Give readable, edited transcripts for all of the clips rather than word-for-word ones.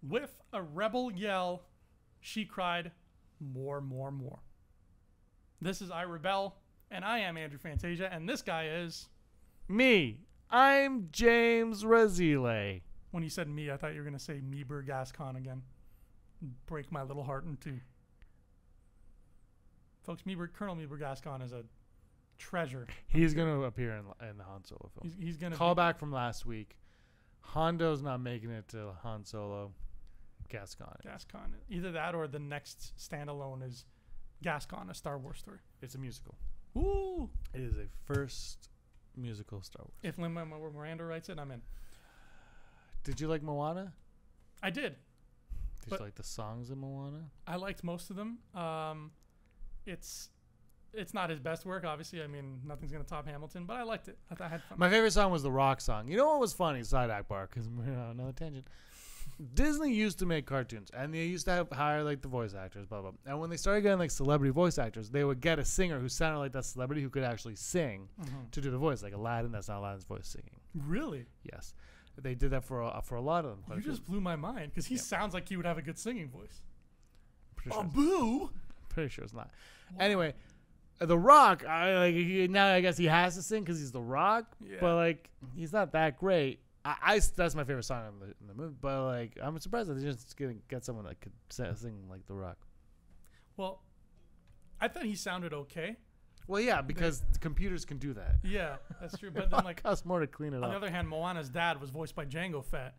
With a rebel yell, she cried, "More, more, more." This is I Rebel, and I am Andrew Fantasia, and this guy is... Me. I'm James Razile. When you said me, I thought you were going to say Meeber Gascon again. Break my little heart in two. Folks, Colonel Meeber Gascon is a treasure. He's going to appear in the Han Solo film. He's going to call back from last week. Hondo's not making it to Han Solo. Gascon. Either that or the next standalone is Gascon, a Star Wars story. It's a musical. Ooh. It is a first musical Star Wars. If Lin-Manuel Miranda writes it, I'm in. Did you like Moana? I did. Did you like the songs in Moana? I liked most of them. It's not his best work, obviously. I mean, nothing's going to top Hamilton, but I liked it. I had fun. My favorite song was the Rock song. You know what was funny? Side Akbar, because we're on another tangent. Disney used to make cartoons, and they used to hire like the voice actors, blah, blah. And when they started getting like celebrity voice actors, they would get a singer who sounded like that celebrity who could actually sing to do the voice, like Aladdin. That's not Aladdin's voice singing. Really? Yes, they did that for a lot of them. You just blew my mind because he sounds like he would have a good singing voice. Boo! Pretty sure it's not. Wow. Anyway, the Rock. Now I guess he has to sing because he's the Rock, but like he's not that great. That's my favorite song in the movie, but like I'm surprised that they just get someone that could sing like The Rock. Well, I thought he sounded okay. Well, yeah, because computers can do that. Yeah, that's true. But then, like, costs more to clean it up. On the other hand, Moana's dad was voiced by Django Fett,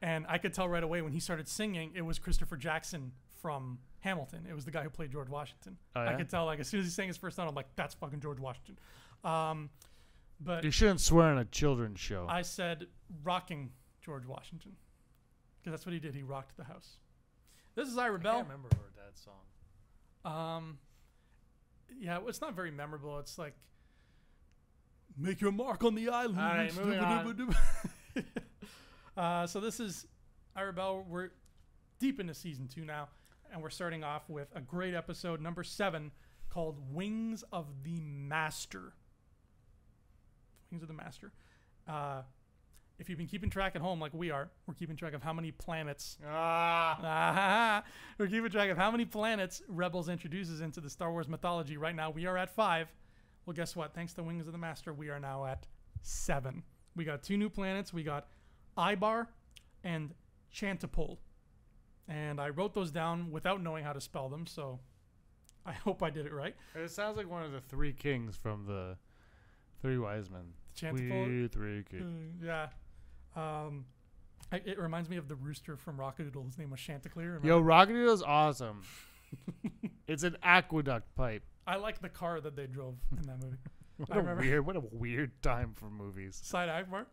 and I could tell right away when he started singing, it was Christopher Jackson from Hamilton. It was the guy who played George Washington. Oh, yeah? I could tell, like, as soon as he sang his first note, I'm like, that's fucking George Washington. But you shouldn't swear on a children's show. I said rocking George Washington because that's what he did. He rocked the house. This is I Rebel. I can't remember her dad's song. Yeah, it's not very memorable. It's like, make your mark on the island. All right, moving on. So this is I Rebel. We're deep into season 2 now, and we're starting off with a great episode, number 7, called Wings of the Master. Wings of the Master. If you've been keeping track at home like we are, we're keeping track of how many planets. We're keeping track of how many planets Rebels introduces into the Star Wars mythology. Right now, we are at 5. Well, guess what? Thanks to Wings of the Master, we are now at 7. We got 2 new planets. We got Ibar and Chantapole. And I wrote those down without knowing how to spell them, so I hope I did it right. It sounds like one of the 3 kings from the 3 Wise Men. Chantapole? We 3 kings. Yeah. It reminds me of the rooster from Rockadoodle. His name was Chanticleer. Remember? Yo, Rockadoodle is awesome. It's an aqueduct pipe. I like the car that they drove in that movie. What a weird time for movies. Side Akbar.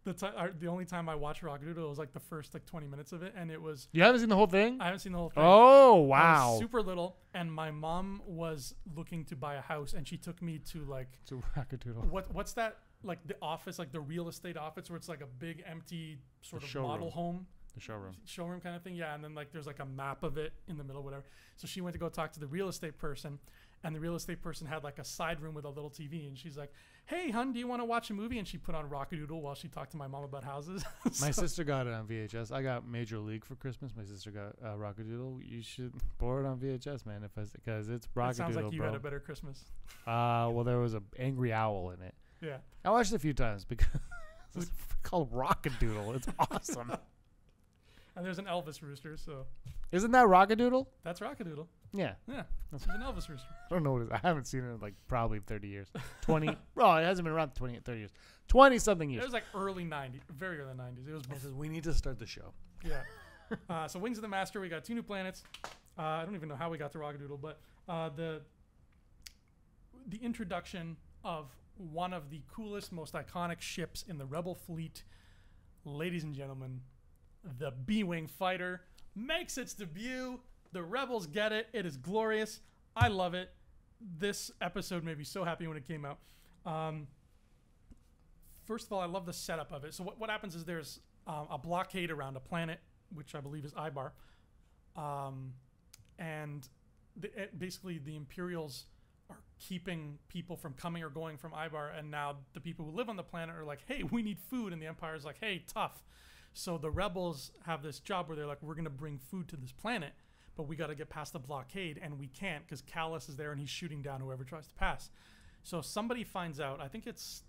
The only time I watched Rockadoodle was like the first 20 minutes of it, and it was... You haven't seen the whole thing? I haven't seen the whole thing. Oh, wow. I was super little, and my mom was looking to buy a house, and she took me to To Rockadoodle. What's that? Like the office, like the real estate office, where it's like a big empty sort of model home. The showroom kind of thing. Yeah, and then like there's like a map of it in the middle, whatever. So she went to go talk to the real estate person, and the real estate person had like a side room with a little TV, and she's like, "Hey, hun, do you want to watch a movie?" And she put on Rockadoodle while she talked to my mom about houses. My sister got it on VHS. I got Major League for Christmas. My sister got Rockadoodle. You should borrow it on VHS, man, because it's Rockadoodle. It sounds like you had a better Christmas. Well, there was an angry owl in it. Yeah, I watched it a few times because it's called Rockadoodle. It's awesome. And there's an Elvis rooster, so. Isn't that Rockadoodle? That's Rockadoodle. Yeah. Yeah. There's an Elvis rooster. I don't know what it is. I haven't seen it in probably 30 years. 20. Well, it hasn't been around 30 years. 20-something years. It was early 90s. Very early 90s. It was. It says we need to start the show. Yeah. So Wings of the Master, we got 2 new planets. I don't even know how we got to Rockadoodle, but the introduction of one of the coolest, most iconic ships in the Rebel fleet, ladies and gentlemen, the B-Wing fighter makes its debut. The Rebels get it. It is glorious. I love it. This episode made me so happy when it came out. First of all, I love the setup of it. So what happens is there's a blockade around a planet, which I believe is Ibar. And basically the Imperials are keeping people from coming or going from Ibar, and now the people who live on the planet are like, hey, we need food, and the Empire's like, hey, tough. So the rebels have this job where they're like, we're going to bring food to this planet, but we got to get past the blockade, and we can't because Callus is there and he's shooting down whoever tries to pass. So somebody finds out, I think it's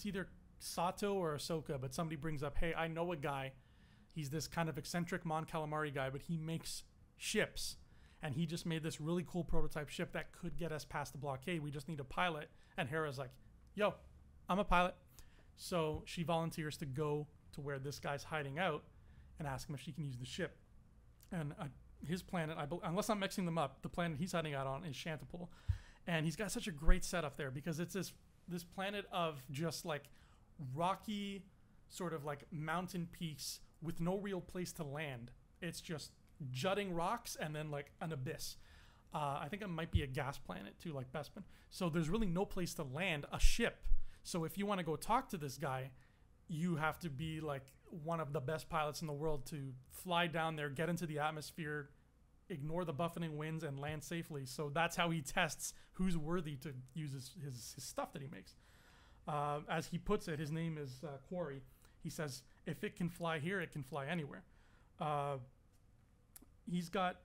either Sato or Ahsoka, but somebody brings up, hey, I know a guy. He's this kind of eccentric Mon Calamari guy, but he makes ships. And he just made this really cool prototype ship that could get us past the blockade. We just need a pilot. And Hera's like, yo, I'm a pilot. So she volunteers to go to where this guy's hiding out and ask him if she can use the ship. And his planet, unless I'm mixing them up, the planet he's hiding out on is Shantipole. And he's got such a great setup there because it's this planet of just like rocky sort of like mountain peaks with no real place to land. It's just jutting rocks and then like an abyss. I think it might be a gas planet too, like Bespin. So there's really no place to land a ship. So if you want to go talk to this guy, you have to be like one of the best pilots in the world to fly down there, get into the atmosphere, ignore the buffeting winds, and land safely. So that's how he tests who's worthy to use his stuff that he makes. As he puts it, his name is Quarry. He says, if it can fly here, it can fly anywhere. He's got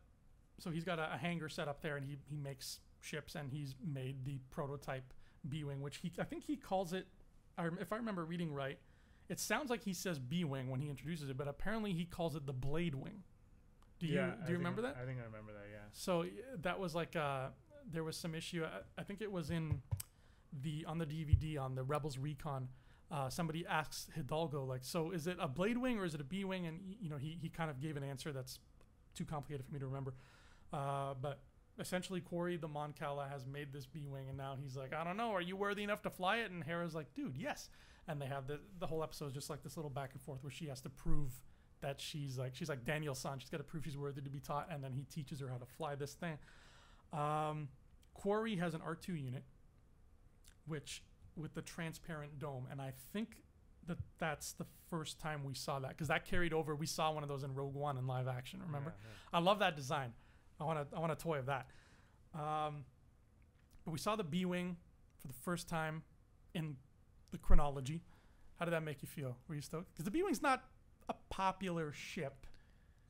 a hangar set up there, and he makes ships, and he's made the prototype B-Wing, which I think he calls it, if I remember reading right, it sounds like he says B-Wing when he introduces it, but apparently he calls it the Blade Wing. Do you remember that? I think I remember that, yeah. So that was like, there was some issue, I think it was on the DVD on the Rebels Recon. Somebody asks Hidalgo, like, so is it a Blade Wing or is it a B-Wing? And he kind of gave an answer that's too complicated for me to remember. But essentially, Quarry the Mon Cala has made this B-Wing, and now he's like, I don't know, are you worthy enough to fly it? And Hera's like, dude, yes. And they have the whole episode is just like this little back and forth where she has to prove that she's like Daniel's son. She's got to prove she's worthy to be taught, and then he teaches her how to fly this thing. Quarry has an R2 unit, which with the transparent dome, and I think that's the first time we saw that because that carried over. We saw one of those in Rogue One in live action. Remember? Yeah. I love that design. I want a toy of that. But we saw the B-Wing for the first time in the chronology. How did that make you feel? Were you stoked? Because the B-Wing's not a popular ship.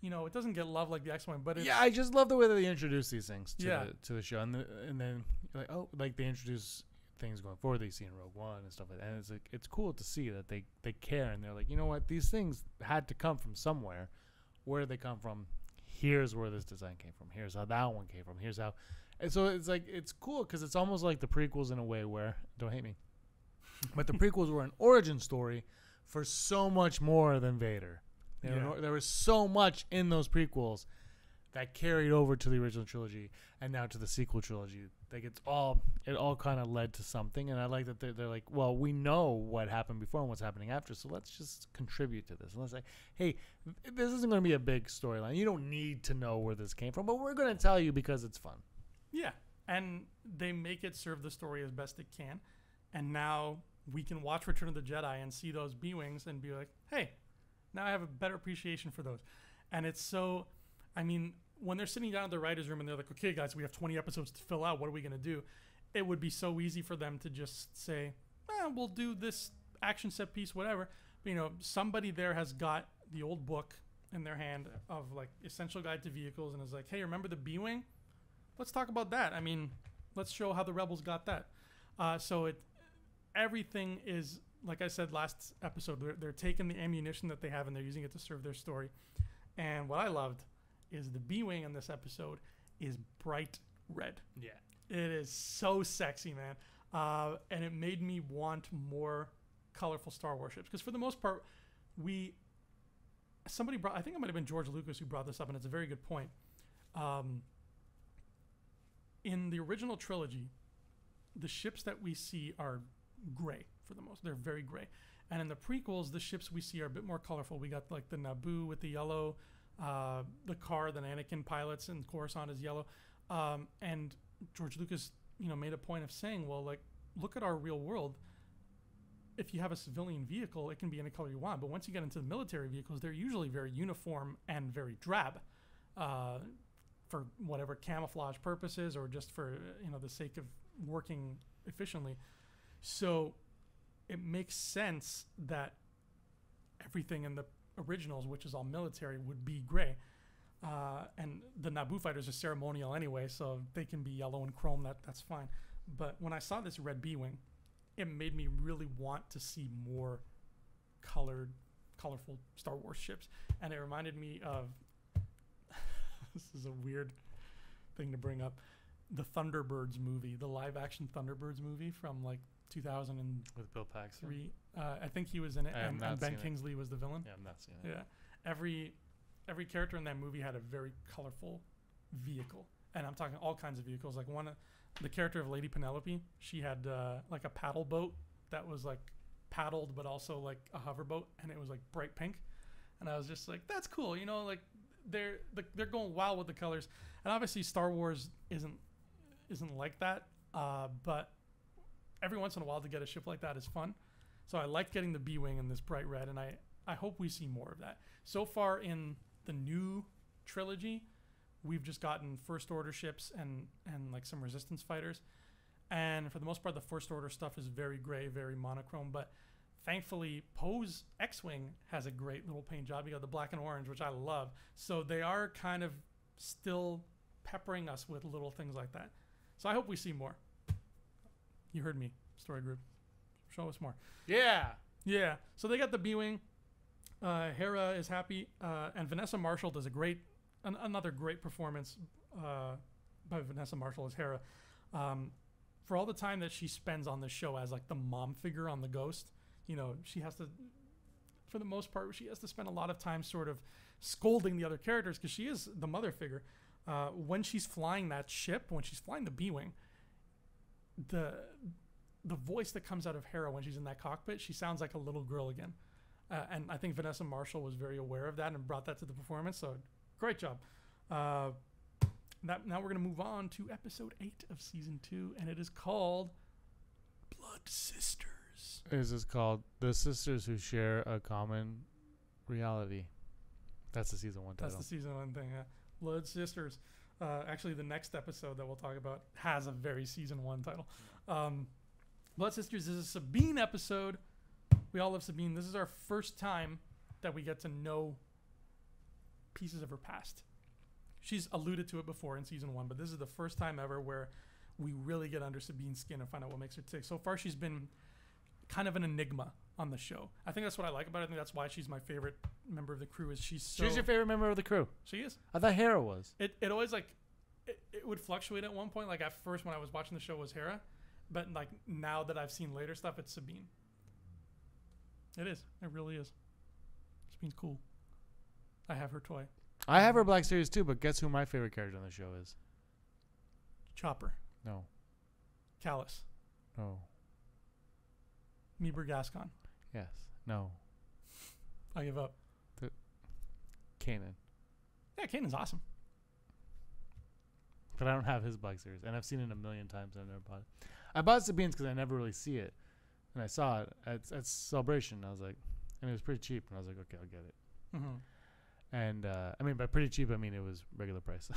It doesn't get love like the X-Wing, but I just love the way that they introduce these things to the show, and then you're like, oh, like they introduce things going forward that you see in Rogue One and stuff like that. And it's like it's cool to see that they care, and they're like, you know what, these things had to come from somewhere. Where did they come from? Here's where this design came from. Here's how that one came from. Here's how, and so it's like it's cool because it's almost like the prequels in a way where, don't hate me, but the prequels were an origin story for so much more than Vader. There was so much in those prequels that carried over to the original trilogy and now to the sequel trilogy. Like it all kind of led to something, and I like that they're like, well, we know what happened before and what's happening after, so let's just contribute to this. And let's say, hey, this isn't going to be a big storyline. You don't need to know where this came from, but we're going to tell you because it's fun. Yeah, and they make it serve the story as best it can, and now we can watch Return of the Jedi and see those B-Wings and be like, hey, now I have a better appreciation for those. And it's so, I mean, when they're sitting down at the writer's room and they're like, okay, guys, we have 20 episodes to fill out. What are we going to do? It would be so easy for them to just say, we'll do this action set piece, whatever. But, somebody there has got the old book in their hand of, like, Essential Guide to Vehicles and is like, hey, remember the B-Wing? Let's talk about that. I mean, let's show how the Rebels got that. So everything is, like I said last episode, they're taking the ammunition that they have and they're using it to serve their story. And what I loved is the B-Wing in this episode is bright red. Yeah. It is so sexy, man. And it made me want more colorful Star Wars ships. Because for the most part, I think it might have been George Lucas who brought this up, and it's a very good point. In the original trilogy, the ships that we see are gray for the most. They're very gray. And in the prequels, the ships we see are a bit more colorful. We got like the Naboo with the yellow, the car that Anakin pilots and Coruscant is yellow. And George Lucas, made a point of saying, well, like, look at our real world. If you have a civilian vehicle, it can be any color you want. But once you get into the military vehicles, they're usually very uniform and very drab for whatever camouflage purposes or just for, the sake of working efficiently. So it makes sense that everything in the originals, which is all military, would be gray. And the Naboo fighters are ceremonial anyway, so they can be yellow and chrome. That's fine. But when I saw this red B-wing, it made me really want to see more colorful Star Wars ships. And it reminded me of this is a weird thing to bring up, the Thunderbirds movie, the live-action Thunderbirds movie from like 2003. With Bill Paxton. I think he was in it, and Ben Kingsley was the villain. Yeah, I'm not seeing it. Yeah, every character in that movie had a very colorful vehicle, and I'm talking all kinds of vehicles. Like the character of Lady Penelope, she had like a paddle boat that was like paddled, but also like a hoverboat, and it was like bright pink. And I was just like, that's cool, you know, like they're going wild with the colors. And obviously Star Wars isn't like that, but every once in a while to get a ship like that is fun. So I like getting the B-wing in this bright red, and I hope we see more of that. So far in the new trilogy, we've just gotten First Order ships and like some Resistance fighters. And for the most part, the First Order stuff is very gray, very monochrome. But thankfully, Poe's X-Wing has a great little paint job. You got the black and orange, which I love. So they are kind of still peppering us with little things like that. So I hope we see more. You heard me, Story Group. Show us more. Yeah. Yeah. So they got the B-Wing. Hera is happy. And Vanessa Marshall does another great performance by Vanessa Marshall as Hera. For all the time that she spends on the show as like the mom figure on the Ghost, you know, she has to, for the most part, she has to spend a lot of time sort of scolding the other characters because she is the mother figure. When she's flying that ship, when she's flying the B-Wing, the voice that comes out of Hera when she's in that cockpit, she sounds like a little girl again. And I think Vanessa Marshall was very aware of that and brought that to the performance. So great job. Now we're going to move on to episode 8 of season 2, and it is called Blood Sisters. This is called The Sisters Who Share a Common Reality. That's the season 1 title. That's the season 1 thing, yeah. Blood Sisters. Actually, the next episode that we'll talk about has a very season 1 title. Blood Sisters is a Sabine episode. We all love Sabine. This is our first time that we get to know pieces of her past. She's alluded to it before in season 1, but this is the first time ever where we really get under Sabine's skin and find out what makes her tick. So far, she's been kind of an enigma on the show. I think that's what I like about it. I think that's why she's my favorite member of the crew. Is she's your favorite member of the crew? She is. I thought Hera was. It always like it would fluctuate at one point. Like at first when I was watching the show was Hera, but like now that I've seen later stuff, it's Sabine. It is. It really is. Sabine's cool. I have her toy. I have her Black Series too, but guess who my favorite character on the show is? Chopper. No. Callus. No. Meeber Gascon. Yes. No. I give up. Kanan. Yeah, Kanan's awesome. But I don't have his Black Series, and I've seen it a million times and I never bought it. I bought Sabine's because I never really see it. And I saw it at Celebration. I was like, and it was pretty cheap. And I was like, okay, I'll get it. Mm-hmm. And I mean, by pretty cheap, I mean it was regular price.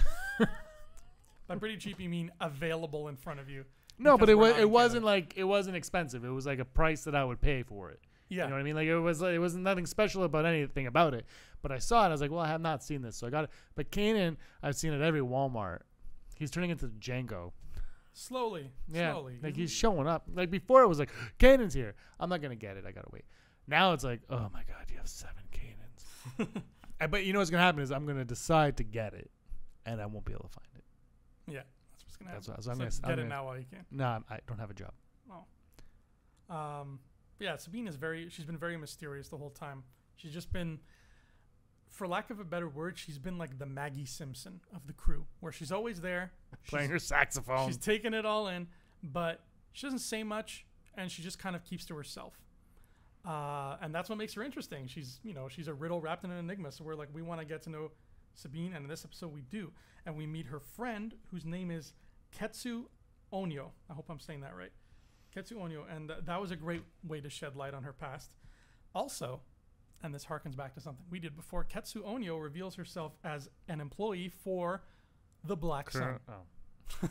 By pretty cheap, you mean available in front of you? No, but it wasn't expensive. It was like a price that I would pay for it. Yeah, you know what I mean? Like it wasn't nothing special about anything about it. But I saw it. I was like, well, I have not seen this, so I got it. But Kanan, I've seen it at every Walmart. He's turning into Django. Slowly. Like he's showing up. Like before, it was like Kanan's here. I'm not gonna get it. I gotta wait. Now it's like, oh my god, you have 7 Kanans. But you know what's gonna happen is I'm gonna decide to get it, and I won't be able to find it. Yeah, that's what's gonna happen. So I'm gonna get it now while you can. No, I don't have a job. Oh. Yeah, Sabine she's been very mysterious the whole time. She's just been, for lack of a better word, she's been like the Maggie Simpson of the crew, where she's always there. Playing her saxophone. She's taking it all in, but she doesn't say much, and she just kind of keeps to herself. And that's what makes her interesting. She's a riddle wrapped in an enigma. So we're like, we want to get to know Sabine, and in this episode we do. And we meet her friend, whose name is Ketsu Onyo. I hope I'm saying that right. Ketsu Onyo. And that was a great way to shed light on her past. Also, and this harkens back to something we did before, Ketsu Onyo reveals herself as an employee for the Black Sun. Oh.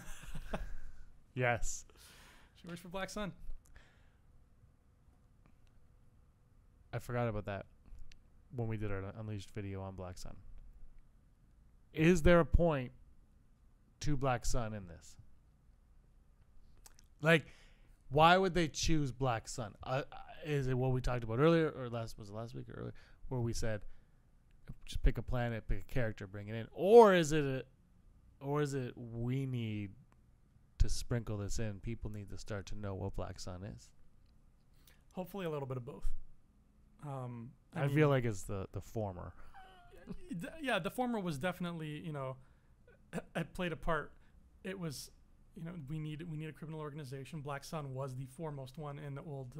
Yes. She works for Black Sun. I forgot about that. when we did our Unleashed video on Black Sun. Is there a point to Black Sun in this? Like, why would they choose Black Sun? Is it what we talked about earlier, or last week or earlier, where we said just pick a planet, pick a character, bring it in, or is it we need to sprinkle this in? People need to start to know what Black Sun is. Hopefully, a little bit of both. I feel like it's the former. Yeah, the former was definitely, it played a part. It was, we need a criminal organization. Black Sun was the foremost one in the old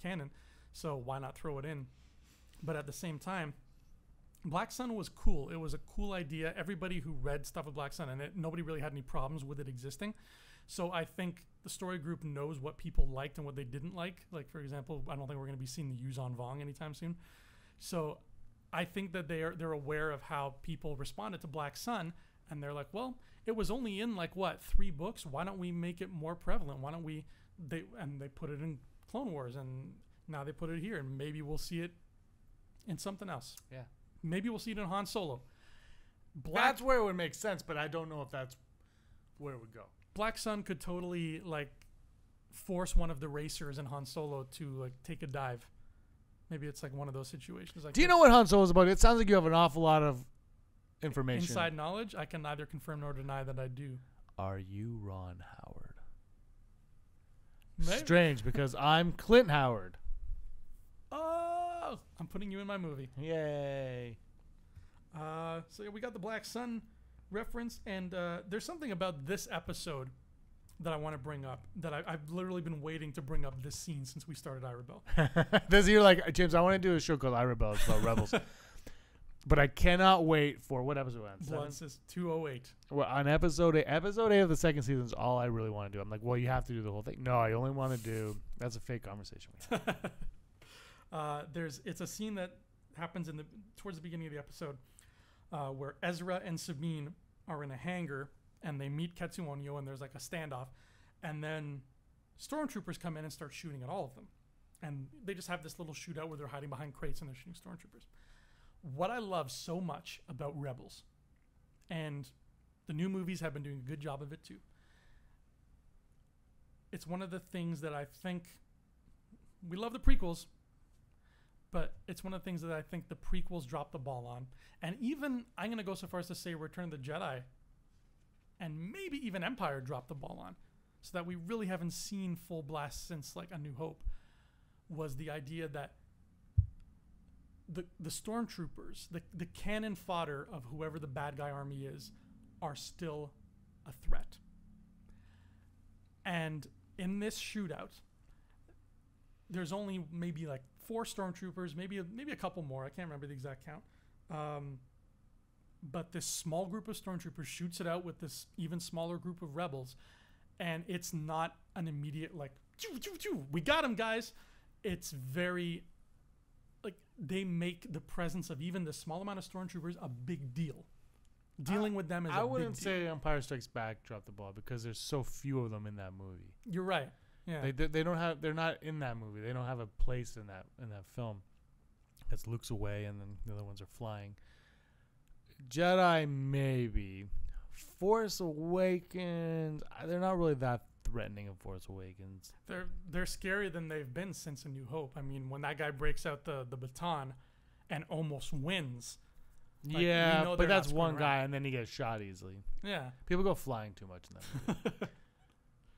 canon, so why not throw it in? But at the same time, Black Sun was cool. It was a cool idea. Everybody who read stuff with Black Sun and nobody really had any problems with it existing. So I think the story group knows what people liked and what they didn't like. Like, for example, I don't think we're going to be seeing the Yuzon Vong anytime soon. So I think that they're aware of how people responded to Black Sun, and they're like, well, it was only in 3 books. Why don't we make it more prevalent? Why don't we? They put it in Clone Wars, and now they put it here, and maybe we'll see it in something else. Yeah. Maybe we'll see it in Han Solo. That's where it would make sense, but I don't know if that's where it would go. Black Sun could totally force one of the racers in Han Solo to take a dive. Maybe it's one of those situations. Do you know what Han Solo is about? It sounds like you have an awful lot of information. Inside knowledge. I can neither confirm nor deny that I do. Are you Ron Howard? Maybe. Strange, because I'm Clint Howard. Oh, I'm putting you in my movie. Yay. So yeah, we got the Black Sun reference, and there's something about this episode that I want to bring up that I've literally been waiting to bring up this scene since we started I Rebel. You're like, James, I want to do a show called I Rebel. It's about rebels. But I cannot wait for what episode we're on? Blood says 208. Well, on episode 8 of the second season is all I really want to do. I'm like, well, you have to do the whole thing. No, I only want to do. That's a fake conversation we have. It's a scene that happens towards the beginning of the episode where Ezra and Sabine are in a hangar and they meet Ketsu Onyo, and there's a standoff, and then stormtroopers come in and start shooting at all of them, and they just have this little shootout where they're hiding behind crates and they're shooting stormtroopers. What I love so much about Rebels, and the new movies have been doing a good job of it too, it's one of the things that I think we love the prequels, but it's one of the things that I think the prequels dropped the ball on. And even, I'm going to go so far as to say Return of the Jedi and maybe even Empire dropped the ball on, so that we really haven't seen full blast since A New Hope, was the idea that the stormtroopers, the cannon fodder of whoever the bad guy army is, are still a threat. And in this shootout, there's only maybe 4 stormtroopers, maybe a couple more. I can't remember the exact count. But this small group of stormtroopers shoots it out with this even smaller group of rebels, and it's not an immediate choo, choo, choo, we got him, guys. It's very they make the presence of even the small amount of stormtroopers a big deal. Dealing with them is a big deal. I wouldn't say Empire Strikes Back dropped the ball, because there's so few of them in that movie. You're right. Yeah. They don't have. They're not in that movie. They don't have a place in that film. That's Luke's away, and then the other ones are flying. Jedi, maybe. Force Awakens, they're not really that threatening in Force Awakens. They're scarier than they've been since A New Hope. I mean, when that guy breaks out the baton and almost wins. Yeah, but that's one guy, and then he gets shot easily. Yeah. People go flying too much in that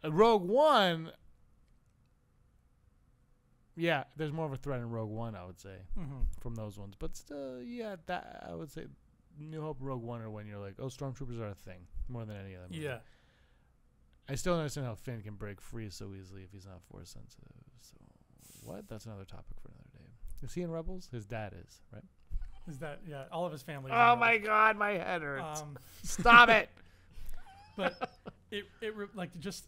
movie. Rogue One, yeah, there's more of a threat in Rogue One, I would say, from those ones. But still, yeah, that I would say New Hope, Rogue One are when you're like, oh, stormtroopers are a thing, more than any other movie. Yeah. I still don't understand how Finn can break free so easily if he's not force sensitive. So, what? That's another topic for another day. Is he in Rebels? His dad is, right? Is that, yeah, all of his family. Oh my God, my head hurts. Stop it. But it just,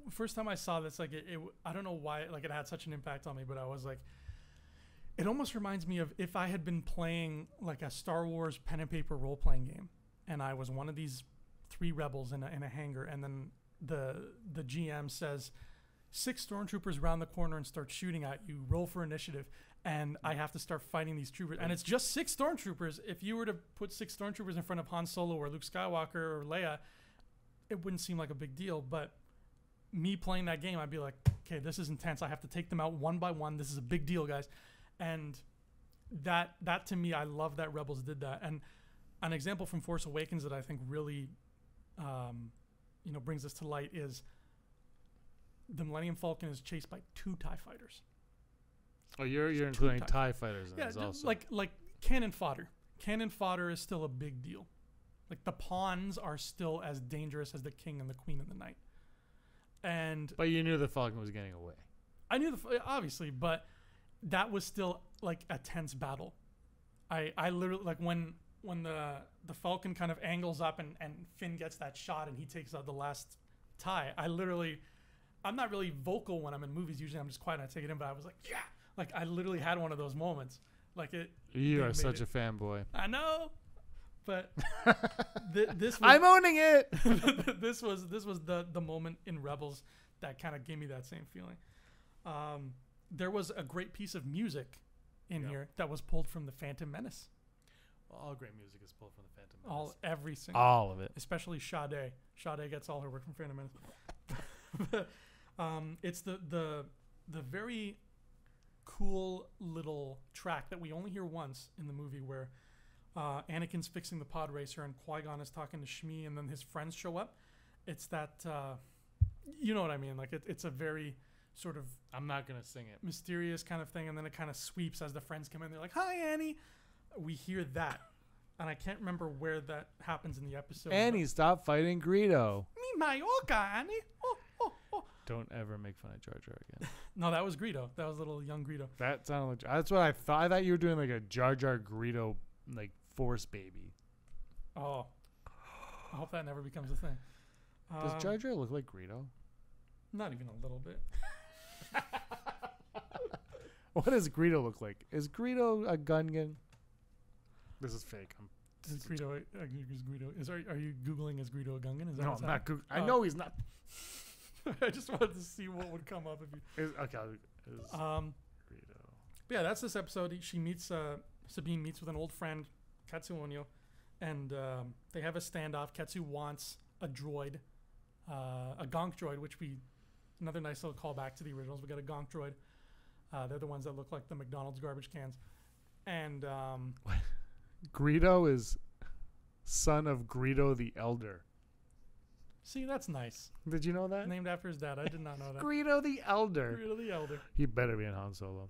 first time I saw this, I don't know why, it had such an impact on me, but I was like, it almost reminds me of if I had been playing a Star Wars pen and paper role-playing game, and I was one of these 3 rebels in a hangar, and then the GM says 6 stormtroopers round the corner and start shooting at you, roll for initiative, and I have to start fighting these troopers. And it's just 6 stormtroopers. If you were to put 6 stormtroopers in front of Han Solo or Luke Skywalker or Leia, it wouldn't seem like a big deal. But me playing that game, I'd be like, okay, this is intense. I have to take them out one by one. This is a big deal, guys. And that to me, I love that Rebels did that. And an example from Force Awakens that I think really, brings this to light is the Millennium Falcon is chased by 2 TIE fighters. Oh, you're including TIE fighters in this also. Like cannon fodder. Cannon fodder is still a big deal. Like the pawns are still as dangerous as the King and the Queen of the Night. But you knew the Falcon was getting away. I knew obviously, but that was still like a tense battle. I literally, like when the Falcon kind of angles up and Finn gets that shot and he takes out the last TIE, I'm not really vocal when I'm in movies. Usually I'm just quiet and I take it in, but I was like, yeah. Like I literally had one of those moments. Like it. You are such a fanboy. I know. But this was, I'm owning it. this was the moment in Rebels that kind of gave me that same feeling. There was a great piece of music in here that was pulled from the Phantom Menace. Well, all great music is pulled from the Phantom Menace. Every single. All of it. Especially Sade. Sade gets all her work from Phantom Menace. It's the very cool little track that we only hear once in the movie where Anakin's fixing the pod racer and Qui-Gon is talking to Shmi and then his friends show up. It's that, you know what I mean? Like it's a very sort of, I'm not going to sing it, mysterious kind of thing. And then it kind of sweeps as the friends come in. They're like, hi, Annie. We hear that. And I can't remember where that happens in the episode. Annie, stop fighting Greedo. Me, Mallorca, Annie. Oh, oh, oh. Don't ever make fun of Jar Jar again. No, that was Greedo. That was little young Greedo. That sounded like, that's what I thought. I thought you were doing like a Jar Jar Greedo like Force baby. Oh, I hope that never becomes a thing. Does Jar Jar look like Greedo? Not even a little bit. What does Greedo look like? Is Greedo a Gungan? This is fake. Is Greedo? Are you googling? Is Greedo a Gungan? Is that no, I'm not googling. I know he's not. I just wanted to see what would come up if you. Greedo. But yeah, that's this episode. She meets. Sabine meets with an old friend, Katsu Onyo, and they have a standoff. Katsu wants a droid, a gonk droid, which another nice little callback to the originals. We got a gonk droid. They're the ones that look like the McDonald's garbage cans. And Greedo is son of Greedo the Elder. See, that's nice. Did you know that? Named after his dad. I did not know that. Greedo the Elder. Greedo the Elder. He better be in Han Solo.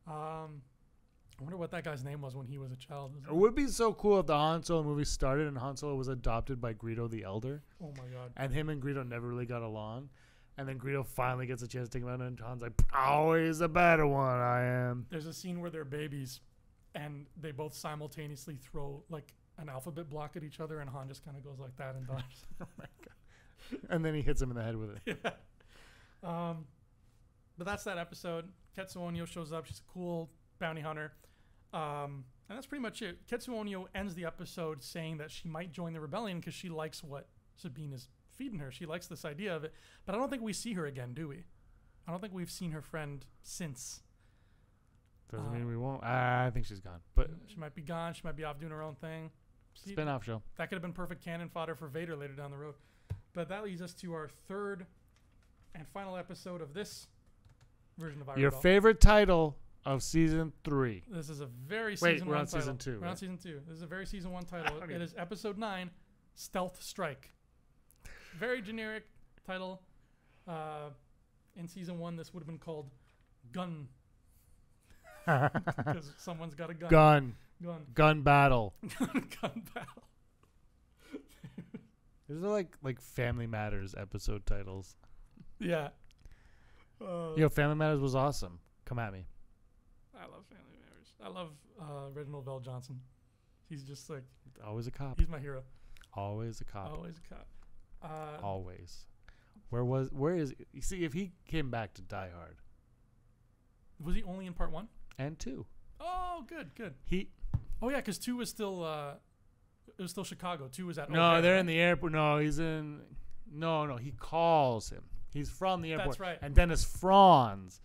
I wonder what that guy's name was when he was a child. It would be so cool if the Han Solo movie started and Han Solo was adopted by Greedo the Elder. Oh, my God. And him and Greedo never really got along. And then Greedo finally gets a chance to take him out, and Han's like, always the better one, I am. There's a scene where they're babies, and they both simultaneously throw, like, an alphabet block at each other, and Han just kind of goes like that and dies. Oh, my God. And then he hits him in the head with it. Yeah. But that's that episode. Ketsu Onyo shows up. She's a cool bounty hunter. And that's pretty much it. Ketsu Onyo ends the episode saying that she might join the rebellion because she likes what Sabine is feeding her. She likes this idea of it. But I don't think we see her again, do we? I don't think we've seen her friend since. Doesn't mean we won't. I think she's gone. But she might be gone. She might be off doing her own thing. Spin-off show. That could have been perfect cannon fodder for Vader later down the road. But that leads us to our third and final episode of this version of Your favorite title of season 3. This is a very season 1 title. We're on season 2. We're on season 2. This is a very season 1 title. It is episode 9, Stealth Strike. Very generic title. In season 1, this would have been called Gun. Because someone's got a gun. Gun battle. Gun battle. These are like Family Matters episode titles. Yeah. Family Matters was awesome. Come at me. I love Family Matters. I love Reginald Vell Johnson. He's just like always a cop. He's my hero. Always a cop. Always a cop. Always. Where is you see if he came back to Die Hard? Was he only in part 1 and 2? Oh, good. Oh yeah, because 2 was still it was still Chicago. 2 was at O'Hare. They're in the airport. No, he's in. No, he calls him. He's from the airport. That's right. And Dennis Franz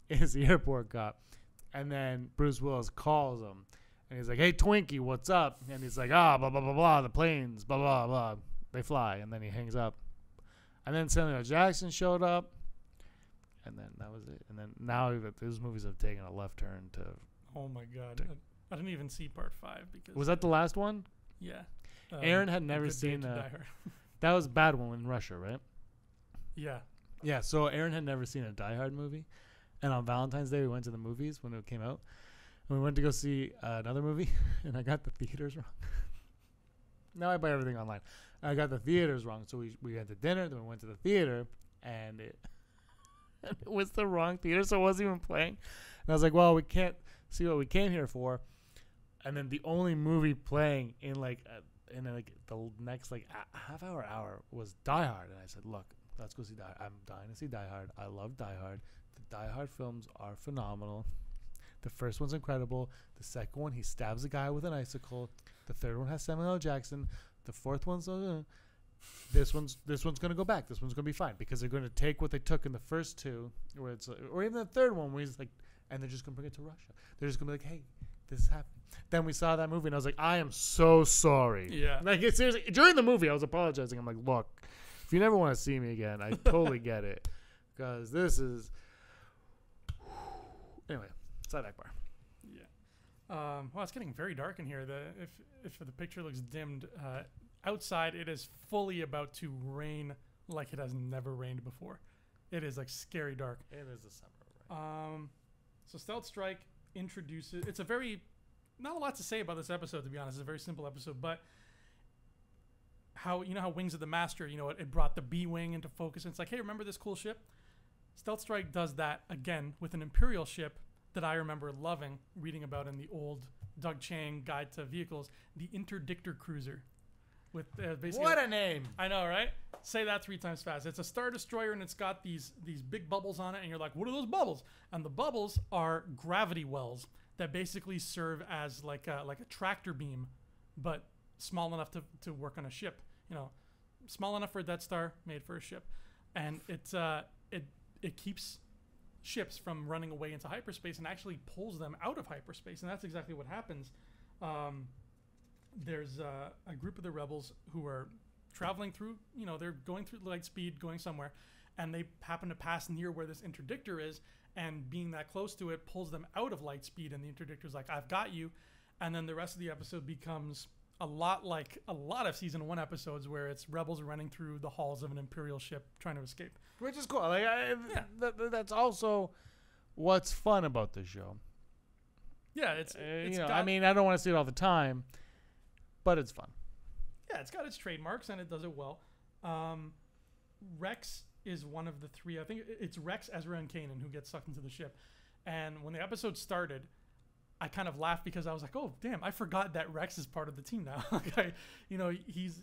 is the airport cop. And then Bruce Willis calls him. And he's like, hey, Twinkie, what's up? And he's like, blah, blah, blah, blah, the planes, blah, blah, blah. They fly. And then he hangs up. And then Samuel L. Jackson showed up. And then that was it. And then now those movies have taken a left turn to... Oh, my God. I didn't even see part 5. Because was that the last one? Yeah. Aaron had never seen... that was a bad one in Russia, right? Yeah. Yeah, so Aaron had never seen a Die Hard movie. And on Valentine's Day, we went to the movies when it came out. And we went to go see another movie. And I got the theaters wrong. Now I buy everything online. I got the theaters wrong. So we went to dinner, then we went to the theater. And it was the wrong theater, so it wasn't even playing. And I was like, well, we can't see what we came here for. And then the only movie playing in the next half hour was Die Hard. And I said, look, let's go see Die Hard. I'm dying to see Die Hard. I love Die Hard. The Die Hard films are phenomenal. The first one's incredible. The second one, he stabs a guy with an icicle. The third one has Samuel L. Jackson. The fourth one's this one's gonna go back. This one's gonna be fine because they're gonna take what they took in the first two, or even the third one where he's like, and they're just gonna bring it to Russia. They're just gonna be like, hey, this is happening. Then we saw that movie and I was like, I am so sorry. Yeah. Like seriously, during the movie I was apologizing. I'm like, look, if you never want to see me again, I totally get it, because this is anyway. Sidebar. Yeah. Well, it's getting very dark in here. If the picture looks dimmed, outside it is fully about to rain like it has never rained before. It is like scary dark. It is the summer, right? So Stealth Strike introduces. It's a very not a lot to say about this episode, to be honest. It's a very simple episode, but how Wings of the Master, it brought the B-Wing into focus. And it's like, hey, remember this cool ship? Stealth Strike does that again with an Imperial ship that I remember loving, reading about in the old Doug Chang Guide to Vehicles, the Interdictor Cruiser. With basically, what a name! I know, right? Say that 3 times fast. It's a Star Destroyer, and it's got these big bubbles on it, and you're like, what are those bubbles? And the bubbles are gravity wells that basically serve as like a tractor beam, but small enough to work on a ship. Small enough for a Death Star, made for a ship, and it keeps ships from running away into hyperspace and actually pulls them out of hyperspace, and that's exactly what happens. There's a group of the rebels who are traveling through, they're going through light speed, going somewhere, and they happen to pass near where this interdictor is, and being that close to it pulls them out of light speed, and the interdictor's like, I've got you. And then the rest of the episode becomes a lot like a lot of season 1 episodes where it's rebels running through the halls of an Imperial ship trying to escape. Which is cool. That's also what's fun about this show. Yeah, it's I don't want to see it all the time, but it's fun. Yeah, it's got its trademarks and it does it well. Rex is one of the 3. I think it's Rex, Ezra, and Kanan who get sucked into the ship. And when the episode started, I kind of laughed because I was like, "Oh, damn! I forgot that Rex is part of the team now." He's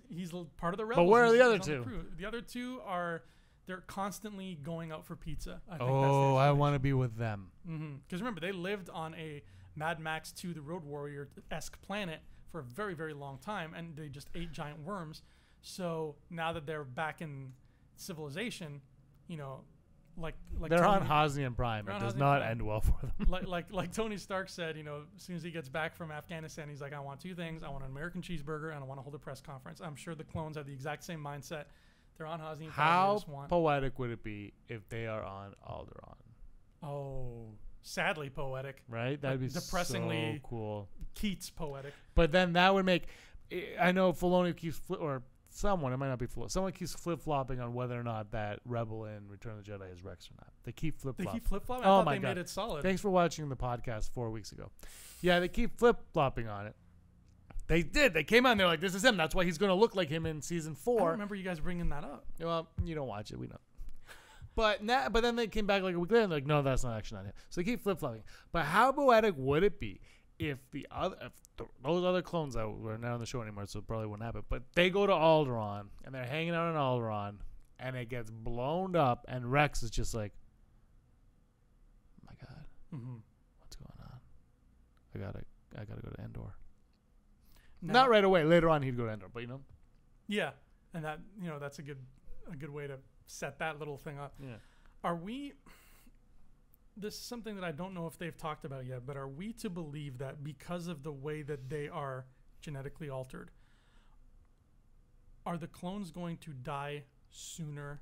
part of the rebels. But where are the other 2? The other 2 they're constantly going out for pizza. I want to be with them. Because remember, they lived on a Mad Max 2: The Road Warrior-esque planet for a very, very long time, and they just ate giant worms. So now that they're back in civilization, like they're on Hosnian Prime. It does not end well for them. like Tony Stark said, as soon as he gets back from Afghanistan, he's like, I want 2 things. I want an American cheeseburger, and I want to hold a press conference. I'm sure the clones have the exact same mindset. They're on Hosnian Prime. How poetic would it be if they are on Alderaan? Oh, sadly poetic. Right? That'd be depressingly so cool. Keats poetic. But then that would make... I know Filoni keeps... Someone, it might not be Filoni. Someone keeps flip-flopping on whether or not that Rebel in Return of the Jedi is Rex or not. They keep flip-flopping. I thought they made it solid. Thanks for watching the podcast 4 weeks ago. Yeah, they keep flip-flopping on it. They did. They came out and they're like, this is him. That's why he's going to look like him in season 4. I don't remember you guys bringing that up. Well, you don't watch it. We know. But then they came back like a week later and they're like, no, that's not actually not him. So they keep flip-flopping. But how poetic would it be if those other clones that were not on the show anymore, so it probably wouldn't happen, but they go to Alderaan and they're hanging out on Alderaan and it gets blown up and Rex is just like, oh my God, what's going on? I gotta go to Endor. Now, not right away. Later on, he'd go to Endor, but Yeah, and that that's a good way to set that little thing up. Yeah. Are we? this is something that I don't know if they've talked about yet, but are we to believe that because of the way that they are genetically altered, are the clones going to die sooner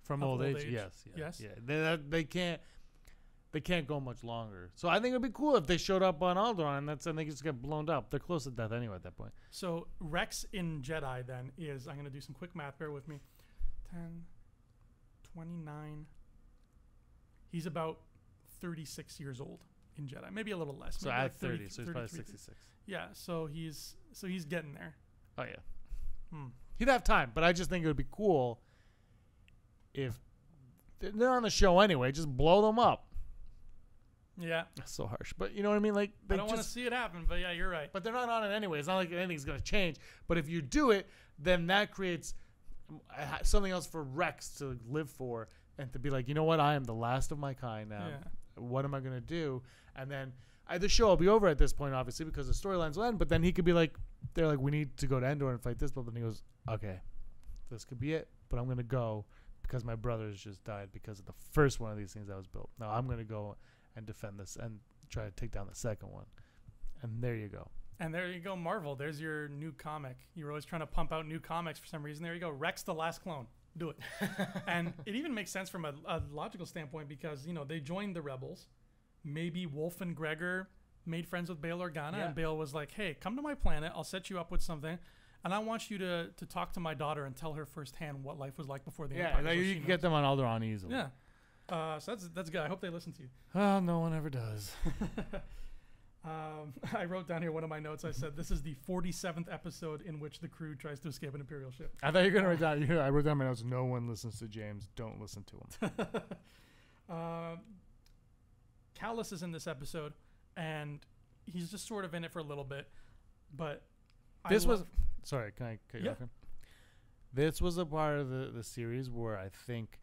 from old age? Yes. Yeah. They can't go much longer. So I think it'd be cool if they showed up on Alderaan and they just get blown up. They're close to death anyway at that point. So Rex in Jedi then is, I'm going to do some quick math, bear with me, 10, 29. He's about 36 years old in Jedi, maybe a little less. So at 30, so he's probably 66. Yeah, so he's getting there. Oh yeah. He'd have time, but I just think it would be cool if they're on the show anyway. Just blow them up. Yeah, that's so harsh, but you know what I mean. Like I don't want to see it happen, but yeah, you're right. But they're not on it anyway. It's not like anything's gonna change. But if you do it, then that creates something else for Rex to live for and to be like, you know what? I am the last of my kind now. Yeah. What am I gonna do? And then the show will be over at this point, obviously, because the storylines will end. But then he could be like, they're like, we need to go to Endor and fight this. But then he goes, okay, this could be it. But I'm gonna go because my brothers just died because of the first one of these things that was built. Now I'm gonna go and defend this and try to take down the second one. And there you go. And there you go, Marvel. There's your new comic. You were always trying to pump out new comics for some reason. There you go. Rex the Last Clone. Do it. And it even makes sense from a logical standpoint because, you know, they joined the Rebels. Maybe Wolf and Gregor made friends with Bail Organa. And Bail was like, hey, come to my planet. I'll set you up with something. And I want you to talk to my daughter and tell her firsthand what life was like before the Empire. Yeah, you can get them on Alderaan easily. Yeah. So that's good. I hope they listen to you. Oh, no one ever does. I wrote down here one of my notes. I said, this is the 47th episode in which the crew tries to escape an Imperial ship. I thought you were going to write down. I wrote down my notes. No one listens to James. Don't listen to him. Kallus is in this episode, and he's just sort of in it for a little bit. But sorry, can I cut you off here? This was a part of the series where I think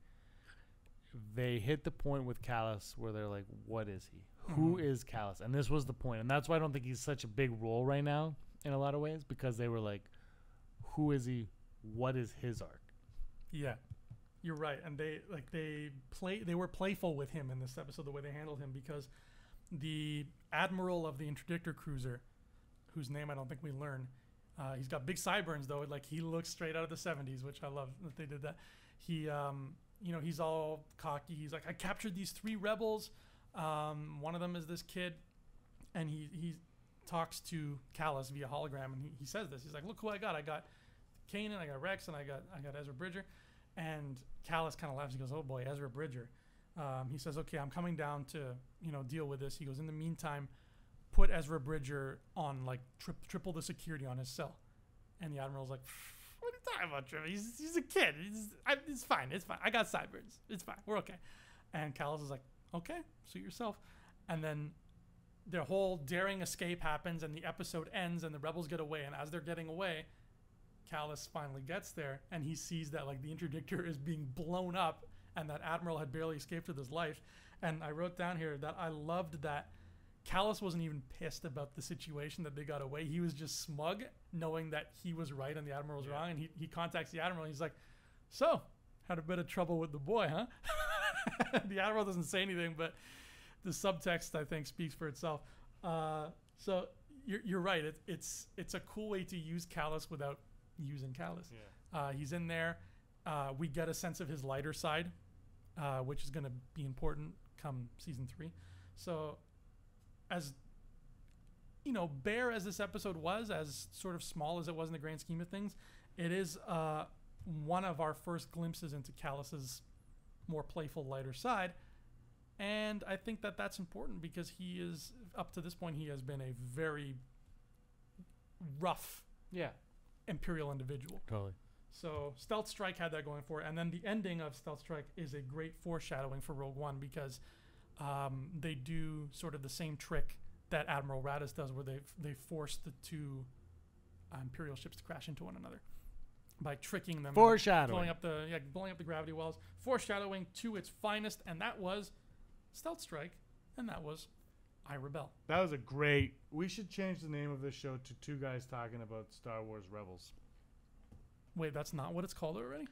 they hit the point with Kallus where they're like, what is he? Who is Kallus? And this was the point. And that's why I don't think he's such a big role right now in a lot of ways, because they were like, who is he? What is his arc? Yeah, you're right. And they were playful with him in this episode, the way they handled him, because the admiral of the interdictor cruiser, whose name I don't think we learn, he's got big sideburns though. Like he looks straight out of the 70s, which I love that they did that. He, you know, he's all cocky. He's like, I captured these 3 rebels. One of them is this kid, and he talks to Kallus via hologram, and he says this. He's like, look who I got. I got Kanan, I got Rex, and I got Ezra Bridger. And Kallus kind of laughs. He goes, oh boy, Ezra Bridger. He says, okay, I'm coming down to, you know, deal with this. He goes, in the meantime, put Ezra Bridger on like triple the security on his cell. And the admiral's like, what are you talking about, Trevor? He's a kid. It's fine. It's fine. I got sideburns. It's fine. We're okay. And Kallus is like, okay, suit yourself. And then their whole daring escape happens, and the episode ends, and the rebels get away. And as they're getting away, Kallus finally gets there, and he sees that like the interdictor is being blown up, and that admiral had barely escaped with his life. And I wrote down here that I loved that Kallus wasn't even pissed about the situation that they got away. He was just smug, knowing that he was right and the admiral was wrong. And he contacts the admiral, and he's like, so, had a bit of trouble with the boy, huh? The admiral doesn't say anything, but the subtext, I think, speaks for itself. So you're right. It's a cool way to use Kallus without using Kallus. Yeah. He's in there. We get a sense of his lighter side, which is going to be important come season 3. So, as you know, bare as this episode was, as sort of small as it was in the grand scheme of things, it is one of our first glimpses into Kallus's more playful, lighter side. And I think that that's important because he is, up to this point, he has been a very rough Imperial individual. Totally. So Stealth Strike had that going for it. And then the ending of Stealth Strike is a great foreshadowing for Rogue One because they do sort of the same trick that Admiral Raddus does where they force the 2 Imperial ships to crash into one another by tricking them. Foreshadowing. Blowing up the gravity wells. Foreshadowing to its finest, and that was Stealth Strike, and that was I Rebel. That was a great... We should change the name of this show to 2 Guys Talking About Star Wars Rebels. Wait, that's not what it's called already?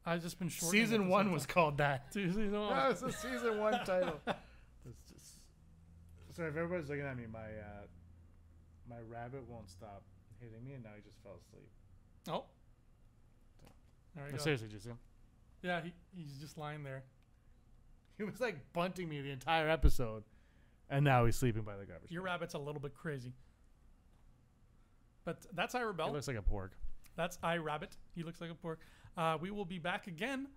I've just been shortening Season 1 was called that. Season 1. That was the Season 1 title. Sorry, if everybody's looking at me, my rabbit won't stop hitting me, and now he just fell asleep. Oh. There we go. Seriously, Jason. Yeah, he's just lying there. He was like bunting me the entire episode, and now he's sleeping by the garbage. Your rabbit's a little bit crazy. But that's iRebel. He looks like a pork. That's iRabbit. He looks like a pork. We will be back again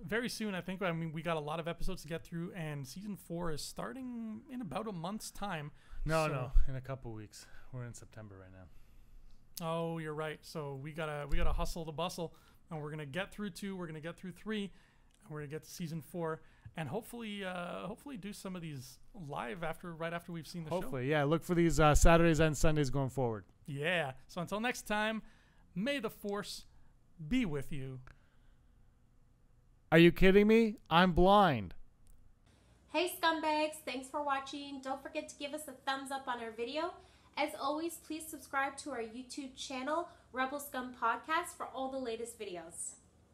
very soon, I think. I mean, we got a lot of episodes to get through, and season 4 is starting in about a month's time. No, in a couple weeks. We're in September right now. Oh, you're right. So we gotta hustle the bustle, and we're gonna get through 2. We're gonna get through 3, and we're gonna get to season 4, and hopefully do some of these live right after we've seen the show. Hopefully, yeah. Look for these Saturdays and Sundays going forward. Yeah. So until next time, may the Force be with you. Are you kidding me? I'm blind. Hey scumbags, thanks for watching. Don't forget to give us a thumbs up on our video. As always, please subscribe to our YouTube channel, Rebel Scum Podcast, for all the latest videos.